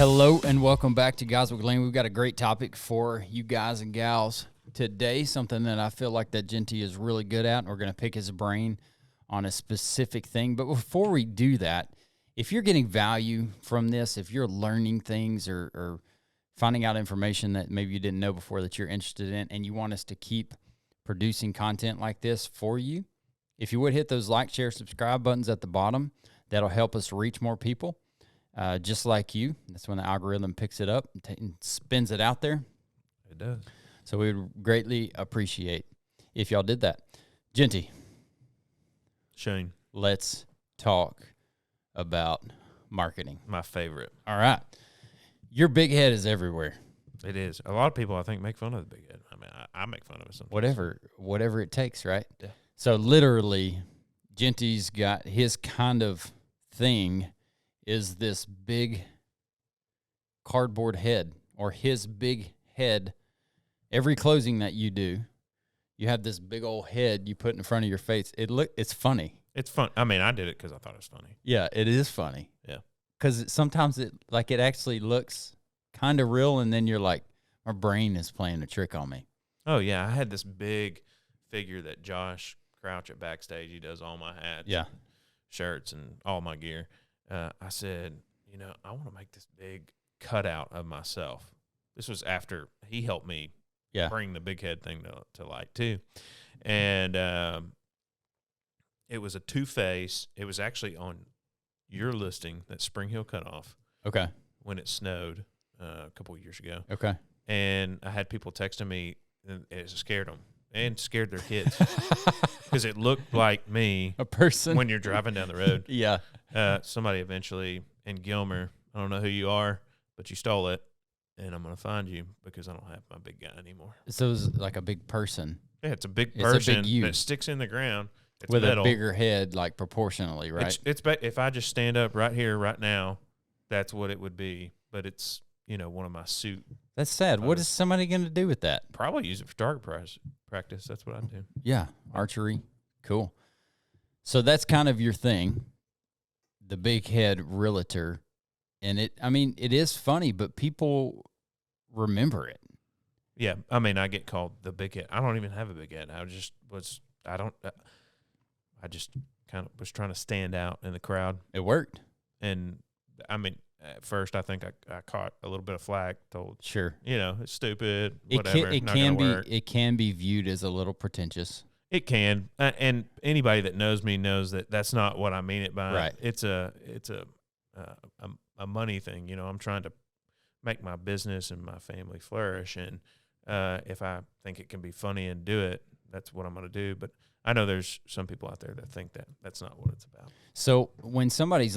Hello and welcome back to Goswick Lane. We've got a great topic for you guys and gals today, something that I feel like that Genty is really good at, and we're going to pick his brain on a specific thing. But before we do that, if you're getting value from this, if you're learning things or finding out information that maybe you didn't know before that you're interested in, and you want us to keep producing content like this for you, if you would hit those like, share, subscribe buttons at the bottom, that'll help us reach more people. Just like you. That's when the algorithm picks it up and spins it out there. It does. So we would greatly appreciate if y'all did that. Genty. Shane. Let's talk about marketing. My favorite. All right. Your big head is everywhere. It is. A lot of people, I think, make fun of the big head. I mean, I make fun of it sometimes. Whatever it takes, right? Yeah. So literally, Genty's got his kind of thing is this big cardboard head, or his big head. Every closing that you do, you have this big old head you put in front of your face. It's funny. It's fun. I mean, I did it because I thought it was funny. Yeah, it is funny. Yeah. Because sometimes it actually looks kind of real, and then you're like, my brain is playing a trick on me. Oh, yeah. I had this big figure that Josh Crouch at Backstage, he does all my hats, Yeah. shirts, and all my gear. I said, I want to make this big cutout of myself. This was after he helped me bring the big head thing to light too. And it was a two-face. It was actually on your listing, that Spring Hill Cutoff. Okay. When it snowed a couple of years ago. Okay. And I had people texting me, and it scared them and scared their kids because it looked like me, a person, when you're driving down the road. Yeah. Somebody eventually in Gilmer, I don't know who you are, but you stole it, and I'm going to find you because I don't have my big guy anymore. So it's like a big person. Yeah, it's a big person big that sticks in the ground. It's with metal. A bigger head, like proportionally, right? If I just stand up right here, right now, that's what it would be. But it's, one of my suit. That's sad. What is somebody going to do with that? Probably use it for target practice. That's what I do. Yeah, archery. Cool. So that's kind of your thing, the big head realtor. And it is funny, but people remember it. Yeah, I mean, I get called the big head. I don't even have a big head. I just kind of was trying to stand out in the crowd. It worked. And, I mean, at first I think I caught a little bit of flack, told, sure, it's stupid, whatever. It can be viewed as a little pretentious. It can. And anybody that knows me knows that that's not what I mean it by. Right. It's a money thing. I'm trying to make my business and my family flourish. And if I think it can be funny and do it, that's what I'm going to do. But I know there's some people out there that think that that's not what it's about. So when somebody's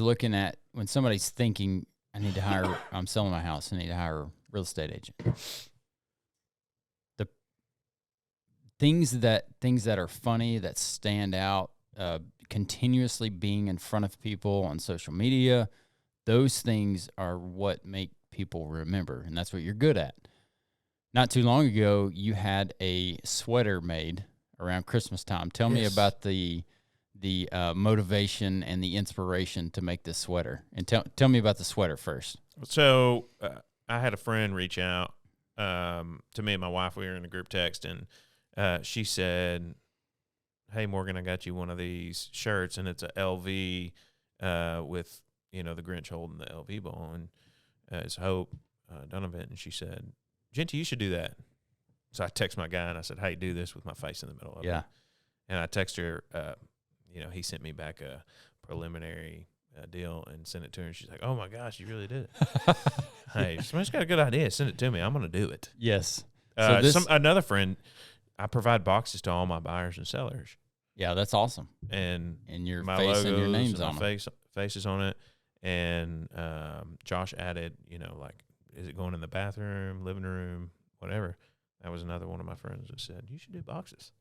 thinking, I'm selling my house, I need to hire a real estate agent. The things that are funny, that stand out, continuously being in front of people on social media, those things are what make people remember, and that's what you're good at. Not too long ago, you had a sweater made around Christmas time. Tell me about the motivation and the inspiration to make this sweater. And tell me about the sweater first. So I had a friend reach out to me and my wife. We were in a group text, and she said, "Hey, Morgan, I got you one of these shirts, and it's a LV with, the Grinch holding the LV ball, and it's Hope Donovan." And she said, "Genty, you should do that." So I text my guy, and I said, "Hey, do this," with my face in the middle of it. And I text her, he sent me back a preliminary deal and sent it to her. And she's like, "Oh, my gosh, you really did it." Hey, somebody's got a good idea. Send it to me. I'm going to do it. Yes. Another friend, I provide boxes to all my buyers and sellers. Yeah, that's awesome. And your my face logos and your names and on my them. Faces on it. And Josh added, is it going in the bathroom, living room, whatever. That was another one of my friends that said, "You should do boxes."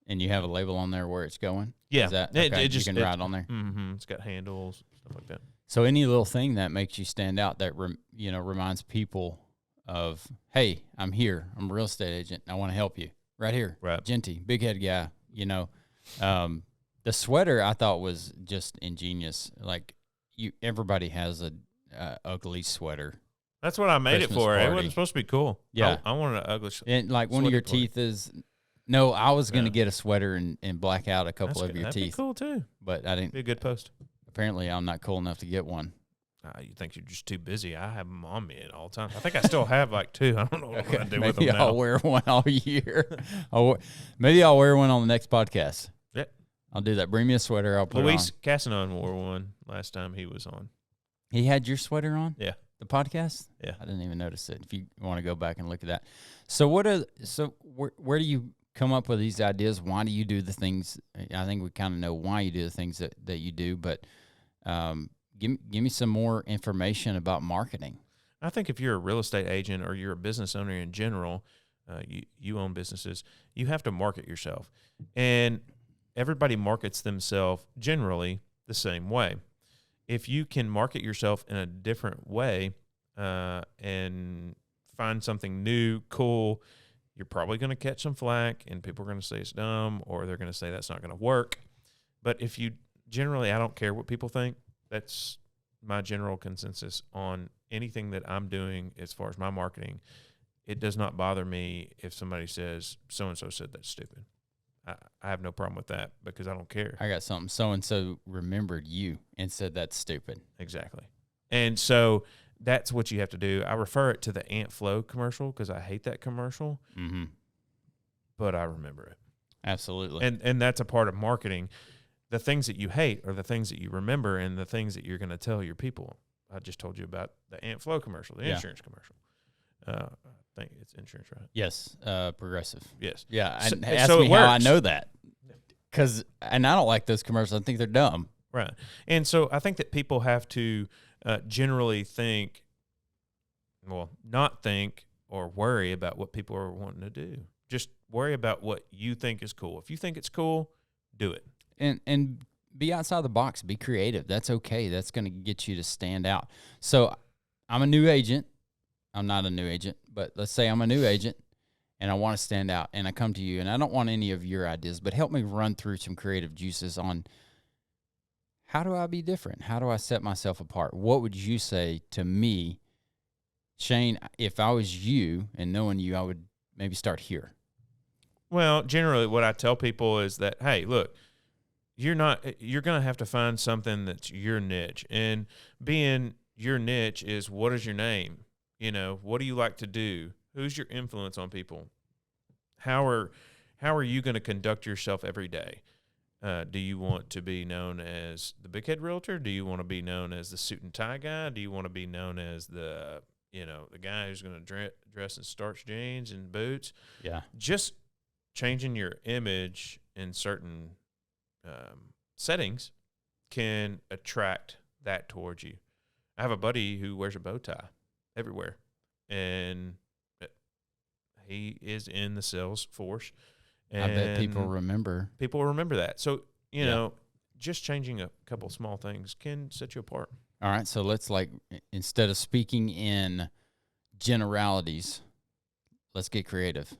And you have a label on there where it's going? Yeah. Is that, okay, it just, you can write on there? Mm-hmm. It's got handles, stuff like that. So any little thing that makes you stand out that, reminds people of, hey, I'm here. I'm a real estate agent. And I want to help you. Right here. Right. Genty, big head guy, The sweater I thought was just ingenious. Like everybody has a ugly sweater That's what I made Christmas it for. It party. wasn't supposed to be cool. Yeah. I wanted an ugly. And like one of your sweaty party. teeth is. No, I was going to Yeah. get a sweater and black out a couple of your That'd be teeth, cool too. but I didn't. Be a good post. Apparently, I'm not cool enough to get one. You think you're just too busy. I have them on me all the time. I think I still have like 2. I don't know what I'm going to do with them Maybe now. I'll wear one all year. Maybe I'll wear one on the next podcast. Yeah. I'll do that. Bring me a sweater. I'll put Luis it on. Casanon wore one last time he was on. He had your sweater on? Yeah. The podcast? Yeah. I didn't even notice it. If you want to go back and look at that. So where do you come up with these ideas? Why do you do the things? I think we kind of know why you do the things that you do, but give me some more information about marketing. I think if you're a real estate agent or you're a business owner in general, you own businesses, you have to market yourself. And everybody markets themselves generally the same way. If you can market yourself in a different way and find something new, cool, you're probably going to catch some flack, and people are going to say it's dumb, or they're going to say that's not going to work. But if you generally, I don't care what people think. That's my general consensus on anything that I'm doing as far as my marketing. It does not bother me if somebody says, so-and-so said that's stupid. I have no problem with that because I don't care. I got something. So-and-so remembered you and said that's stupid. Exactly. And so that's what you have to do. I refer it to the Ant Flow commercial because I hate that commercial, but I remember it. Absolutely. And that's a part of marketing. The things that you hate are the things that you remember and the things that you're going to tell your people. I just told you about the Ant Flow commercial, the insurance commercial. I think it's insurance, right? Yes, Progressive. Yes. Yeah, and So, ask so me it how works. I know that. And I don't like those commercials. I think they're dumb. Right. And so I think that people have to generally think, well, not think or worry about what people are wanting to do. Just worry about what you think is cool. If you think it's cool, do it. And be outside the box. Be creative. That's okay. That's going to get you to stand out. So I'm a new agent. I'm not a new agent, but let's say I'm a new agent and I want to stand out, and I come to you, and I don't want any of your ideas, but help me run through some creative juices on how do I be different? How do I set myself apart? What would you say to me, Shane, if I was you and knowing you, I would maybe start here? Well, generally what I tell people is that, hey, look, you're going to have to find something that's your niche. And being your niche is, what is your name? You know, what do you like to do? Who's your influence on people? How are you going to conduct yourself every day? Do you want to be known as the big head realtor? Do you want to be known as the suit and tie guy? Do you want to be known as the guy who's going to dress in starched jeans and boots? Yeah. Just changing your image in certain settings can attract that towards you. I have a buddy who wears a bow tie everywhere, and he is in the sales force. And I bet people remember. People remember that. So, you know, just changing a couple small things can set you apart. All right. So let's, instead of speaking in generalities, let's get creative.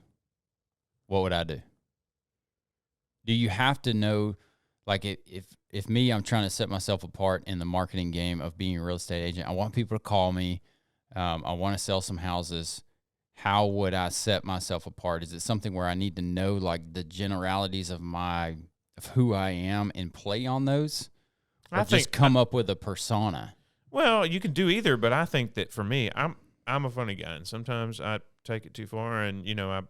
What would I do? Do you have to know, if me, I'm trying to set myself apart in the marketing game of being a real estate agent, I want people to call me. I want to sell some houses. How would I set myself apart? Is it something where I need to know the generalities of who I am and play on those? Or just come up with a persona? Well, you can do either, but I think that for me, I'm a funny guy, and sometimes I take it too far, and I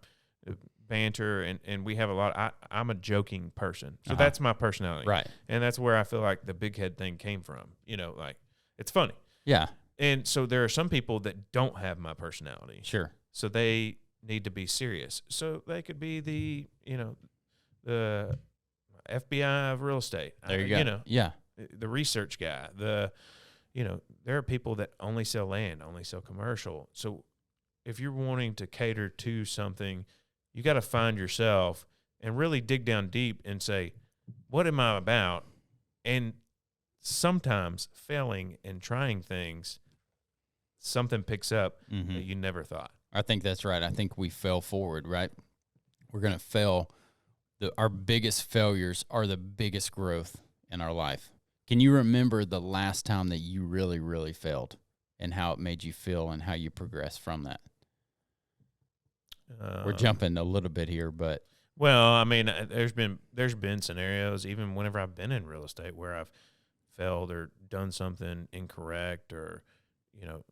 banter, and we have a lot. I'm a joking person, so that's my personality, right? And that's where I feel like the big head thing came from. It's funny, yeah. And so there are some people that don't have my personality, Sure. So they need to be serious. So they could be the FBI of real estate. There you go. Yeah. The research guy. There are people that only sell land, only sell commercial. So if you're wanting to cater to something, you got to find yourself and really dig down deep and say, what am I about? And sometimes failing and trying things, something picks up that you never thought. I think that's right. I think we fail forward, right? We're going to fail. Our biggest failures are the biggest growth in our life. Can you remember the last time that you really, really failed? and how it made you feel and how you progress from that? We're Um, jumping a little bit here, but Well, I mean, there's been scenarios even whenever I've been in real estate where I've failed or done something incorrect or, you know,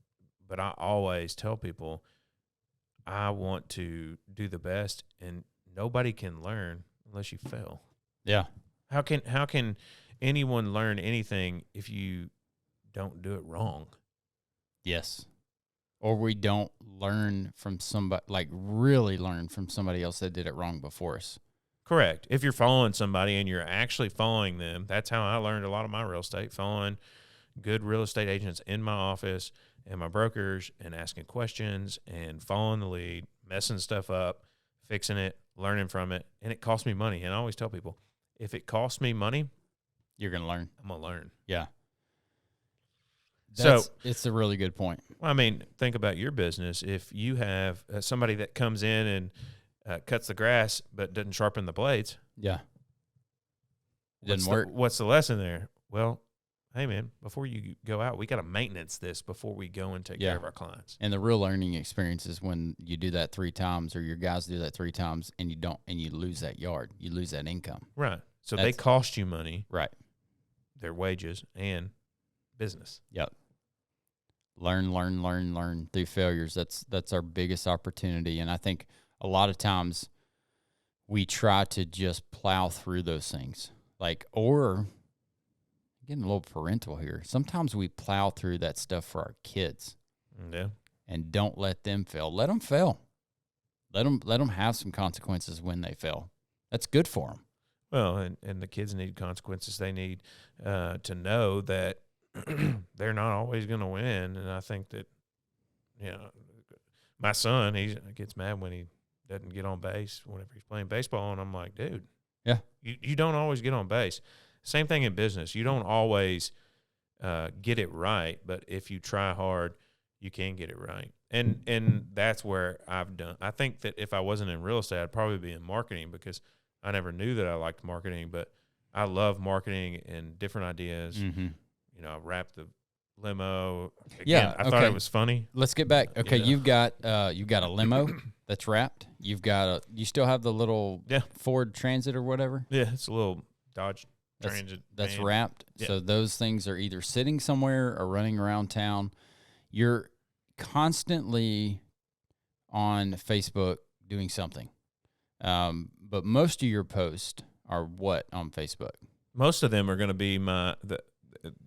but I always tell people I want to do the best, and nobody can learn unless you fail. yeah, How can anyone learn anything if you don't do it wrong? yes. Or we don't learn from somebody, like really learn from somebody else that did it wrong before us. Correct. If you're following somebody and you're actually following them, that's how I learned a lot of my real estate, following good real estate agents in my office and my brokers and asking questions and following the lead, messing stuff up, fixing it, learning from it. And it cost me money. And I always tell people, if it costs me money, You're going to learn. I'm going to learn. Yeah. So, It's a really good point. I mean, think about your business. If you have somebody that comes in and cuts the grass but doesn't sharpen the blades, Yeah. It doesn't work. What's the lesson there? Well, hey, man, before you go out, we got to maintenance this before we go and take care of our clients. And the real learning experience is when you do that 3 times, or your guys do that 3 times, and you lose that yard, you lose that income. Right. So they cost you money, right? Their wages and business. Yep. Learn through failures. That's our biggest opportunity. And I think a lot of times we try to just plow through those things. Or getting a little parental here. Sometimes we plow through that stuff for our kids. Yeah. And don't let them fail. Let them fail. Let them have some consequences when they fail. That's good for them. Well, and the kids need consequences. They need to know that they're not always going to win. And I think that, my son, he gets mad when he doesn't get on base whenever he's playing baseball. And I'm like, dude, yeah, you don't always get on base. Same thing in business. You don't always get it right, but if you try hard, you can get it right. And that's where I've done. I think that if I wasn't in real estate, I'd probably be in marketing, because I never knew that I liked marketing, but I love marketing and different ideas. Mm-hmm. I wrapped the limo. Again, I thought it was funny. Let's get back. Okay, you've got a limo that's wrapped. You still have the little Ford Transit or whatever. Yeah, it's a little Dodge Transit. That's van. wrapped. Yeah. So those things are either sitting somewhere or running around town. You're constantly on Facebook doing something. But most of your posts are what on Facebook? Most of them are going to be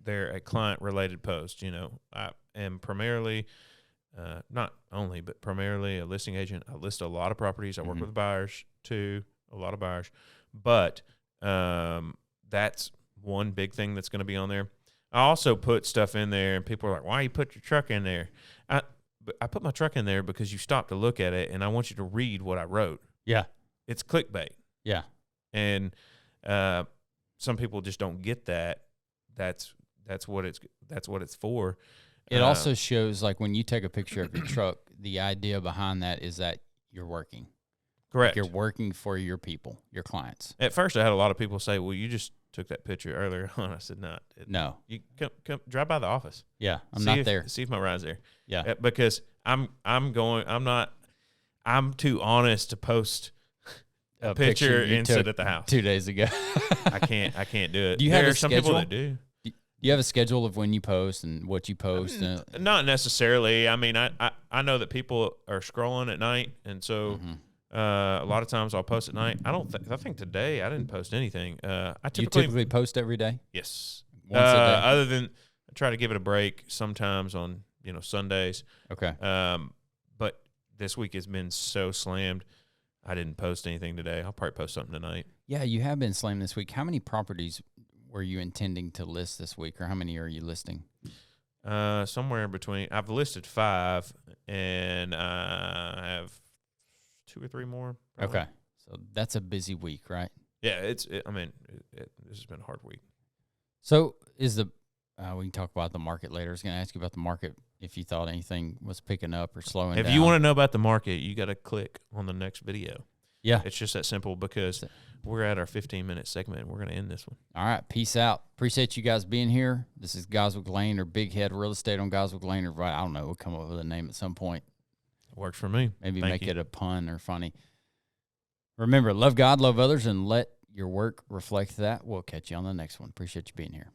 they're a client-related post. I am primarily, not only, but primarily a listing agent. I list a lot of properties. I work with buyers too, a lot of buyers. But that's one big thing that's going to be on there. I also put stuff in there, and people are like, why you put your truck in there? I put my truck in there because you stopped to look at it, and I want you to read what I wrote. Yeah. It's clickbait. Yeah. And some people just don't get that. That's what it's for. It also shows, like, when you take a picture of your truck, the idea behind that is that you're working. Correct. Like you're working for your people, your clients. At first, I had a lot of people say, well, you just took that picture earlier on. I said, no. You come drive by the office. Yeah, I'm not there. See if my ride's there. Yeah. Because I'm too honest to post a picture and sit at the house 2 days ago. I can't do it. Do you have some people that do. Do you have a schedule of when you post and what you post? Not necessarily. I mean, I know that people are scrolling at night, and so a lot of times I'll post at night. I think today I didn't post anything. I typically post every day? Yes. Once a day? Other than I try to give it a break sometimes on Sundays. Okay. But this week has been so slammed. I didn't post anything today. I'll probably post something tonight. Yeah, you have been slammed this week. How many properties were you intending to list this week, or how many are you listing? Somewhere in between. I've listed 5, and I have 2 or 3 more. Probably. Okay, so that's a busy week, right? Yeah, this has been a hard week. So is we can talk about the market later. I was going to ask you about the market, if you thought anything was picking up or slowing down. If you want to know about the market, you got to click on the next video. Yeah. It's just that simple because we're at our 15-minute segment. We're going to end this one. All right. Peace out. Appreciate you guys being here. This is Goswick Lane or Big Head Real Estate on Goswick Lane. Or I don't know. We'll come up with a name at some point. Works for me. Maybe Thank make you. it a pun or funny. Remember, love God, love others, and let your work reflect that. We'll catch you on the next one. Appreciate you being here.